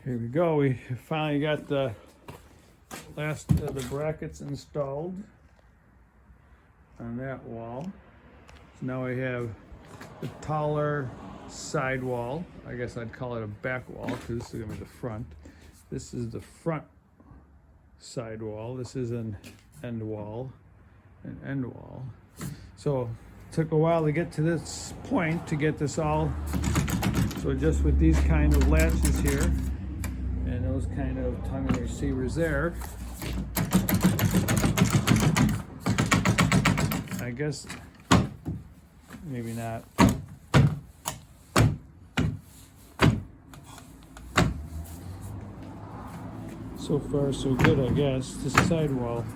Here we go. We finally got the last of the brackets installed on that wall. So now we have the taller side wall. I guess I'd call it a back wall because this is going to be the front. This is the front side wall. This is an end wall, an end wall. So it took a while to get to this point to get this all. So just with these kind of latches here and those kind of tongue receivers there, I guess maybe not. So far so good, I guess. This side wall,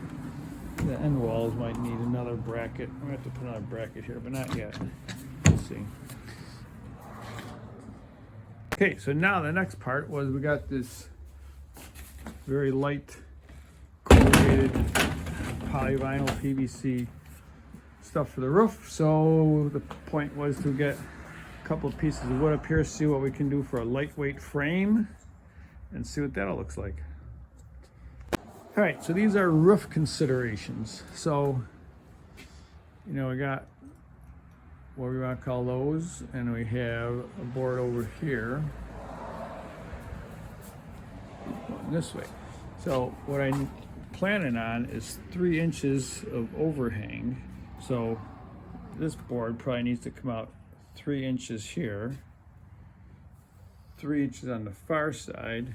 the end walls might need another bracket. I'm gonna have to put another bracket here, but not yet. We'll see. Okay, so now the next part was we got this very light corrugated polyvinyl PVC stuff for the roof. So the point was to get a couple of pieces of wood up here, see what we can do for a lightweight frame and see what that all looks like. All right, so these are roof considerations. So, you know, we got what we want to call those, and we have a board over here going this way. So what I'm planning on is 3 inches of overhang. So this board probably needs to come out 3 inches here, 3 inches on the far side.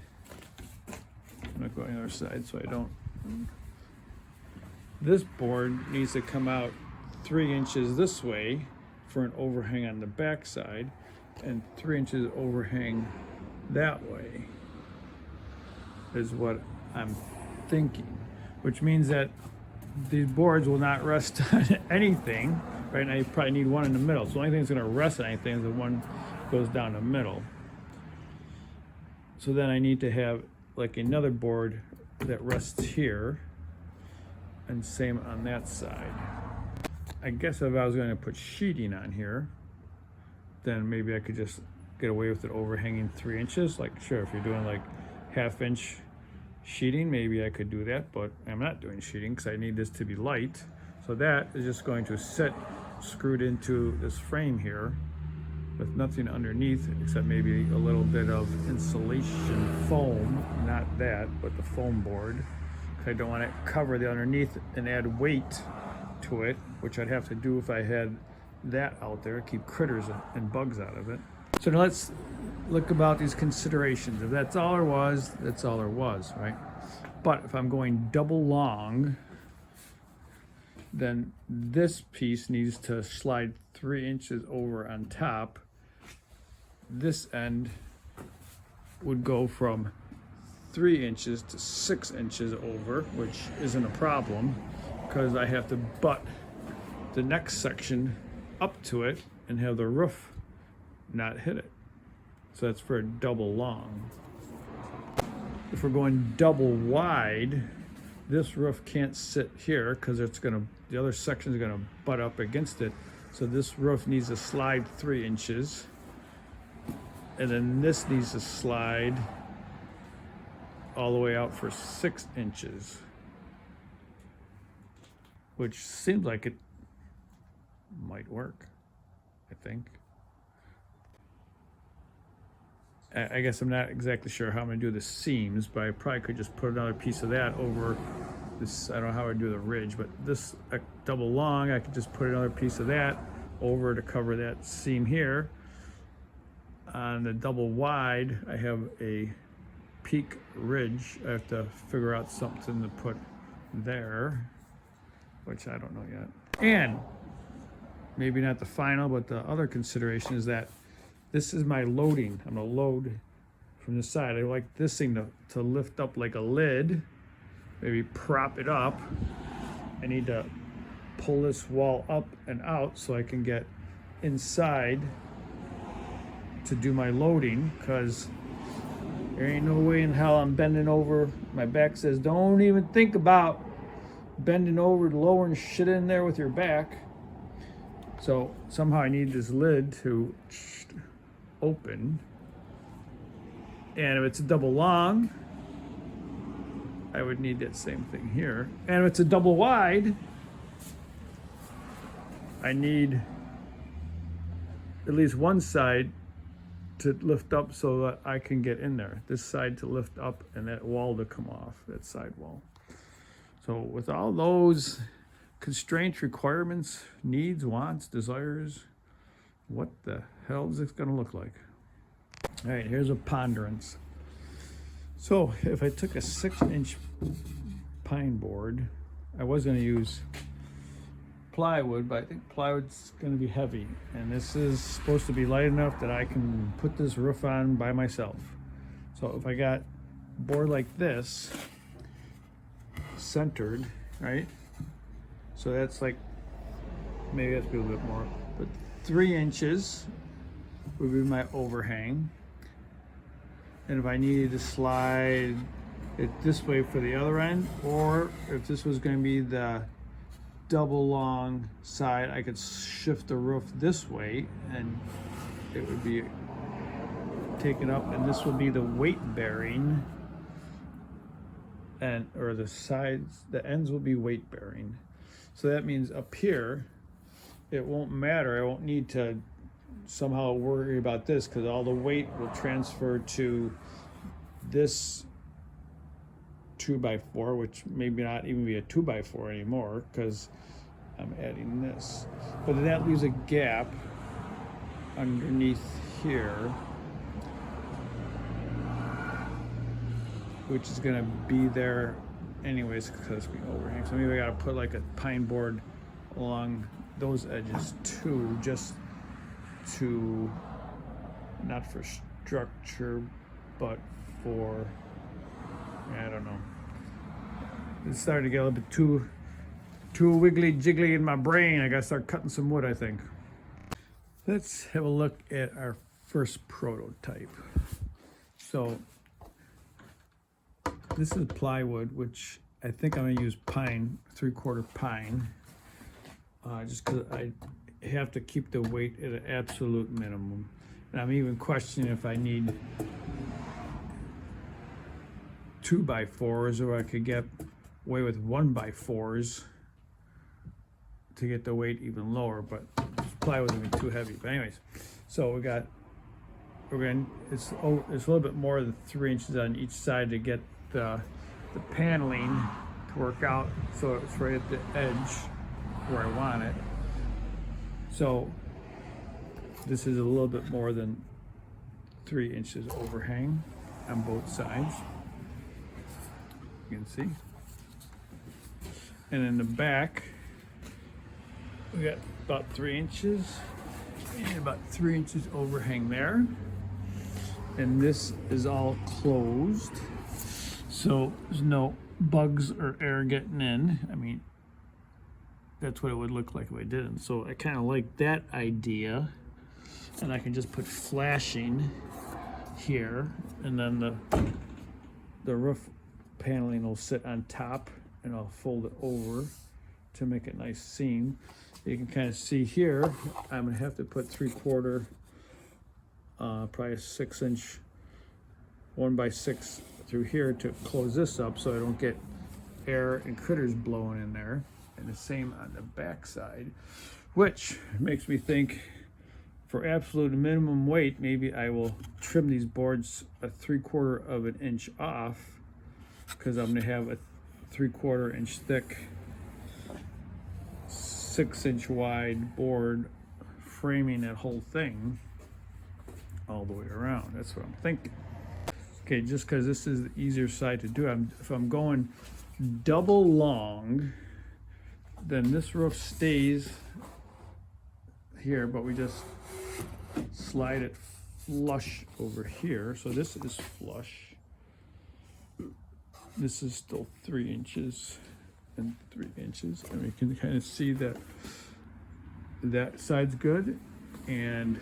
I'm not going on the other side so I don't. This board needs to come out 3 inches this way for an overhang on the back side, and 3 inches overhang that way is what I'm thinking, which means that these boards will not rest on anything. Right now you probably need one in the middle, so the only thing that's going to rest on anything is the one goes down the middle. So then I need to have like another board that rests here, and same on that side. I guess if I was going to put sheeting on here, then maybe I could just get away with it overhanging 3 inches. Like, sure, if you're doing like 1/2 inch sheeting, maybe I could do that, but I'm not doing sheeting because I need this to be light. So that is just going to sit screwed into this frame here with nothing underneath except maybe a little bit of insulation foam, not that, but the foam board. I don't want to cover the underneath and add weight to it, which I'd have to do if I had that out there, keep critters and bugs out of it. So now let's look about these considerations. If that's all there was, that's all there was, right? But if I'm going double long, then this piece needs to slide 3 inches over on top. This end would go from 3 inches to 6 inches over, which isn't a problem because I have to butt the next section up to it and have the roof not hit it. So that's for a double long. If we're going double wide, this roof can't sit here because the other section is gonna butt up against it. So this roof needs to slide 3 inches, and then this needs to slide all the way out for 6 inches, which seems like it might work, I think. I guess I'm not exactly sure how I'm gonna do the seams, but I probably could just put another piece of that over this. I don't know how I do the ridge, but this double long, I could just put another piece of that over to cover that seam here. On the double wide, I have a peak ridge. I have to figure out something to put there, which I don't know yet. And maybe not the final, but the other consideration is that this is my loading. I'm gonna load from the side. I like this thing to lift up like a lid, maybe prop it up. I need to pull this wall up and out so I can get inside to do my loading, because there ain't no way in hell I'm bending over. My back says don't even think about bending over, lowering shit in there with your back. So somehow I need this lid to open And if it's a double long, I would need that same thing here. And if it's a double wide, I need at least one side to lift up so that I can get in there. This side to lift up and that wall to come off, that side wall. So with all those constraints, requirements, needs, wants, desires, what the hell is this gonna look like? All right, here's a ponderance. So if I took a 6-inch pine board, I was gonna use plywood, but I think plywood's gonna be heavy. And this is supposed to be light enough that I can put this roof on by myself. So if I got a board like this, centered, right? So that's like, maybe that's a little bit more, but 3 inches would be my overhang. And if I needed to slide it this way for the other end, or if this was going to be the double long side, I could shift the roof this way and it would be taken up, and this would be the weight bearing, and or the sides, the ends will be weight bearing. So that means up here it won't matter. I won't need to somehow worry about this because all the weight will transfer to this 2x4, which maybe not even be a 2x4 anymore because I'm adding this. But then that leaves a gap underneath here, which is gonna be there anyways because we overhang. So maybe I gotta put like a pine board along those edges too, just to, not for structure, but for, I don't know. It's starting to get a little bit too wiggly jiggly in my brain. I gotta start cutting some wood, I think. Let's have a look at our first prototype. So this is plywood, which I think I'm gonna use pine, 3/4 pine, just because I have to keep the weight at an absolute minimum. And I'm even questioning if I need 2x4s, or I could get away with 1x4s to get the weight even lower, but plywood's gonna be too heavy. But anyways, so it's a little bit more than 3 inches on each side to get the paneling to work out so it's right at the edge where I want it. So this is a little bit more than 3 inches overhang on both sides, you can see. And in the back we got about 3 inches and about 3 inches overhang there, and this is all closed, so there's no bugs or air getting in. I mean, that's what it would look like if I didn't. So I kind of like that idea, and I can just put flashing here, and then the roof paneling will sit on top, and I'll fold it over to make a nice seam. You can kind of see here, I'm gonna have to put 3/4, probably a 6-inch 1x6 through here to close this up so I don't get air and critters blowing in there. And the same on the back side, which makes me think for absolute minimum weight, maybe I will trim these boards a 3/4 of an inch off, because I'm gonna have a 3/4 inch thick 6-inch wide board framing that whole thing all the way around. That's what I'm thinking. Okay, just because this is the easier side to do, if I'm going double long, then this roof stays here, but we just slide it flush over here. So this is flush. This is still 3 inches and 3 inches, and we can kind of see that that side's good, and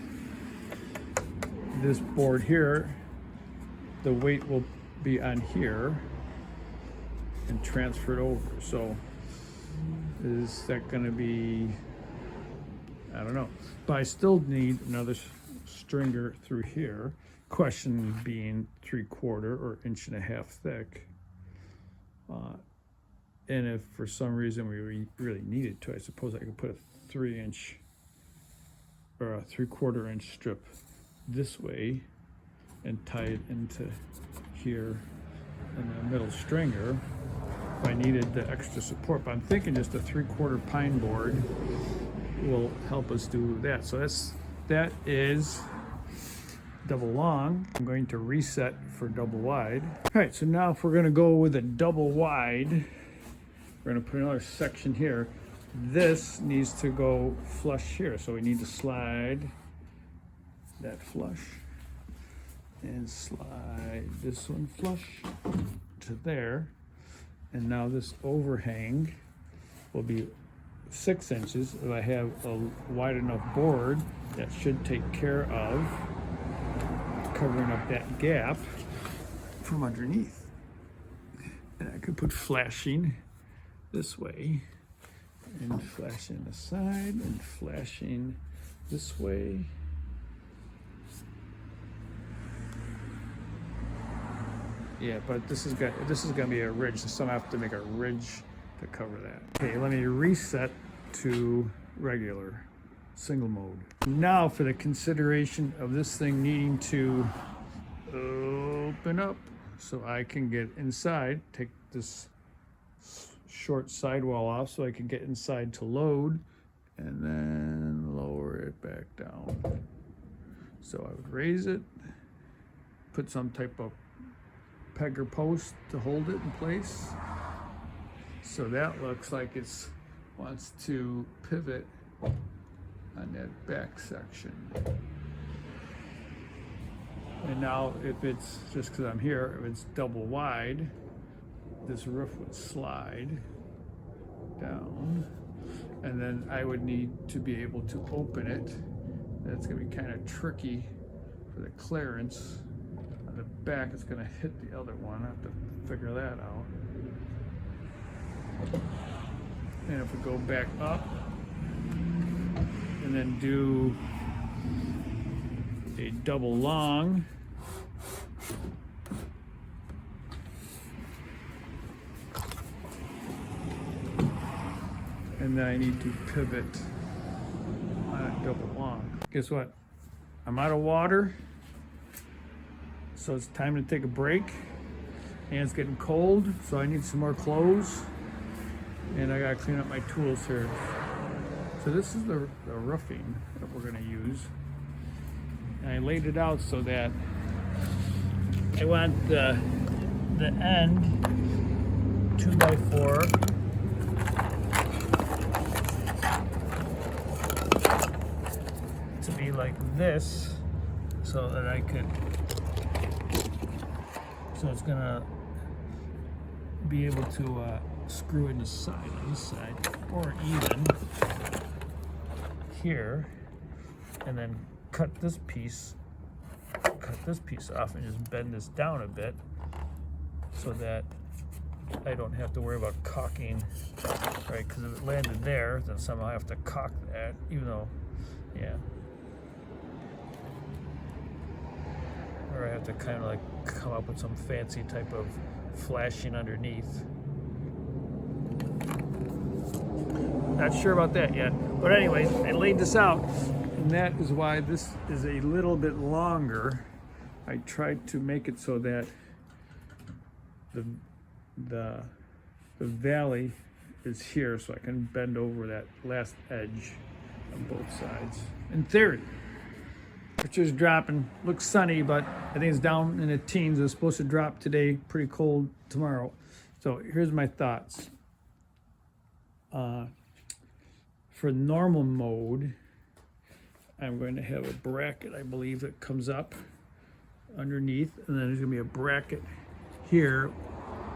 this board here, the weight will be on here and transferred over. So is that going to be, I don't know, but I still need another stringer through here, Question being 3/4 or 1.5 inches thick. And if for some reason we really needed to, I suppose I could put a 3-inch or a 3/4 inch strip this way and tie it into here in the middle stringer if I needed the extra support. But I'm thinking just a 3/4 pine board will help us do that. So that is double long. I'm going to reset for double wide. All right, so now if we're gonna go with a double wide, we're gonna put another section here. This needs to go flush here, so we need to slide that flush and slide this one flush to there. And now this overhang will be 6 inches. If I have a wide enough board, that should take care of covering up that gap from underneath. And I could put flashing this way and flashing the side and flashing this way. Yeah, but this is gonna be a ridge, so I have to make a ridge to cover that. Okay, let me reset to regular single mode. Now for the consideration of this thing needing to open up so I can get inside, take this short sidewall off so I can get inside to load, and then lower it back down. So I would raise it, put some type of peg or post to hold it in place. So that looks like it's wants to pivot on that back section. And now if it's, just because I'm here, if it's double wide, this roof would slide down, and then I would need to be able to open it. That's gonna be kind of tricky for the clearance. On the back, it's gonna hit the other one. I have to figure that out. And if we go back up and then do a double long, and then I need to pivot on a double long. Guess what? I'm out of water, so it's time to take a break. And it's getting cold, so I need some more clothes. And I gotta clean up my tools here. So this is the roofing that we're gonna use. And I laid it out so that I want the end 2x4 to be like this, so that I could, so it's gonna be able to screw in the side on this side, or even here, and then cut this piece off and just bend this down a bit so that I don't have to worry about caulking, right? Because if it landed there, then somehow I have to caulk that, even though, yeah. Or I have to kind of like come up with some fancy type of flashing underneath. Not sure about that yet. But anyways, I laid this out, and that is why this is a little bit longer. I tried to make it so that the valley is here, so I can bend over that last edge on both sides. In theory, temperature's dropping. Looks sunny, but I think it's down in the teens. It's supposed to drop today, pretty cold tomorrow. So here's my thoughts. For normal mode, I'm going to have a bracket, I believe, that comes up underneath, and then there's gonna be a bracket here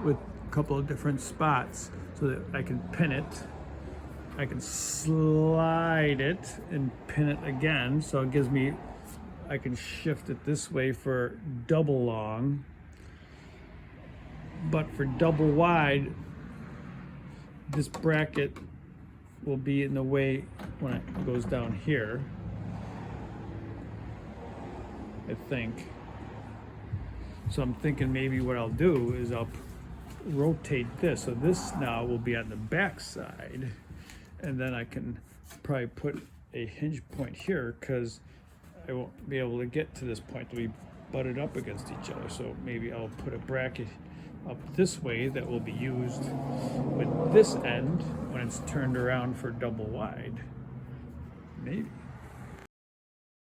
with a couple of different spots so that I can pin it. I can slide it and pin it again, so it gives me, I can shift it this way for double long. But for double wide, this bracket will be in the way when it goes down here, I think. So I'm thinking maybe what I'll do is I'll rotate this. So this now will be on the back side, and then I can probably put a hinge point here because I won't be able to get to this point. They'll be butted up against each other. So maybe I'll put a bracket up this way that will be used with this end when it's turned around for double wide. Maybe.